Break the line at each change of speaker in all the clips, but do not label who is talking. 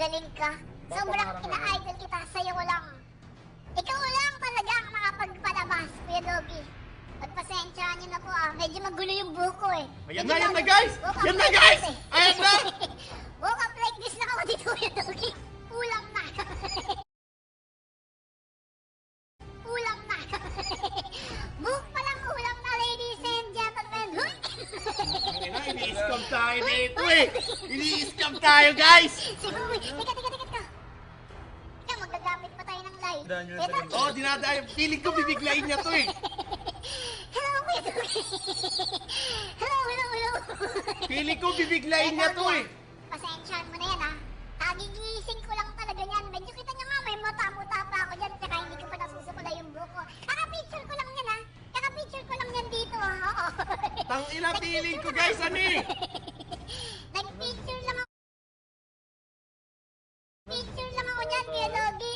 Magaling ka. Sobrang ina-idol kita. Sa'yo lang. Ikaw lang talaga ang makapagpalabas, Kuya Doggy. Pagpasensyaan niyo na po medyo magulo yung buko eh.
Ayan na, yan na guys! Yan na guys! Ayan na!
Woke up like this na ako dito, Kuya Doggy. Ulam na. Ulam na. Book pa lang ulam na, ladies and gentlemen.
Ini-scam tayo dito eh! Ini-scam tayo guys!
Siguro, teka. Teka, magagamit pa tayo ng live.
Oo, dinadayo. Feeling ko bibiglayin niya to eh.
Hello, Kuya Doggy. Hello.
Feeling ko bibiglayin niya to eh.
Pasensyaan mo na yan Kagigising ko lang talaga yan. Medyo kita nyo nga, may mata-muta pa ako dyan. Tsaka hindi ko pa nasusukulay yung buko. Kaka-picture ko lang yan Kaka-picture ko lang yan dito Oo.
Tangina, feeling ko guys, ano eh.
Nag-picture lang ako. Picture lang ako dyan, Kuya Doggy.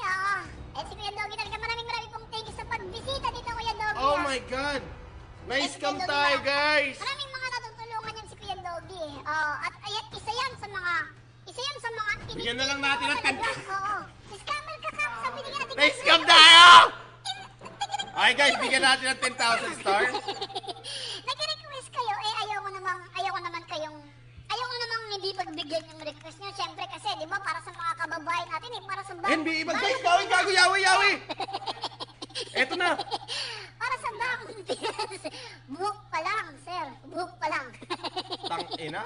Si Kuya Doggy talaga maraming pong thank you sa pagbisita dito, Kuya Doggy.
Oh my God. Na-scam tayo guys.
Maraming mga natutulungan yan si Kuya Doggy at ayan, isa yan sa mga
Bigyan na lang natin ng 10.
Oo. Scammer ka sabi niya natin.
Na-scam tayo! Okay guys, bigyan natin ng 10,000 stars.
Nag-request kayo, ayaw ko namang hindi pagbigyan yung request nyo. Siyempre kasi, di ba, para sa mga kababayan natin para sa
NBA bag guys, gawin gago, yawi! Eto na.
Para sa Bangon Pinas. Buhok pa lang, sir. Buhok pa lang.
Tangina.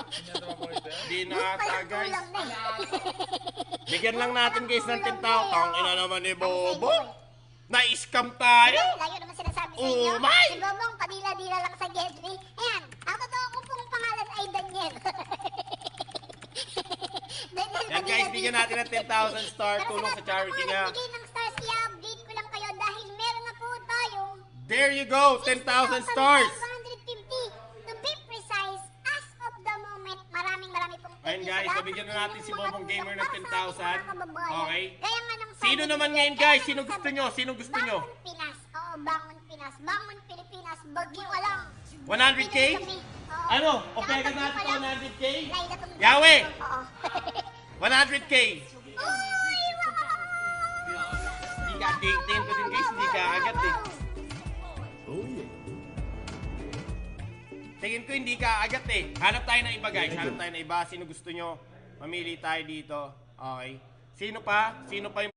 Di na
Buhok pa
ata
lang,
guys.
kulang na
Bigyan lang natin guys ng 10,000. Tangina naman ni Bobo.
Ay,
Na-scam tayo.
Lagi naman sinasabi sa inyo.
Umay!
Si Bobong, padila-dila lang sa Gedri. Ayan, ang totoo ko pong pangalan ay Daniel.
Yan guys, bigyan natin ng 10,000 star. Tulong sa charity nga.
Bigay ng stars, i-update ko lang kayo dahil meron na po tayong
There you go, 10,000 stars.
150 to be precise as of the moment. Maraming pong
Ayun guys, so bigyan na natin si Bobong Gamer ng 10,000. Okay.
Kaya nga ng
Sino naman ngayon guys? Sino gusto nyo? Sino gusto nyo?
Bangon Pinas. Oo, Bangon Pinas. Bangon Pilipinas. Bagyo walang.
100K?
Oo.
Ano? Okay ka
Nakatagpo
natin
pa lang.
100K?
Laila tong-
Yahweh!
Oo.
100K!
Uy, wow!
Hindi ka, tingin ko din guys, hindi ka agad eh. Tingin ko hindi ka agad eh. Hanap tayo ng iba guys, hanap tayo ng iba. Sino gusto nyo? Mamili tayo dito. Okay. Sino pa? Sino pa yung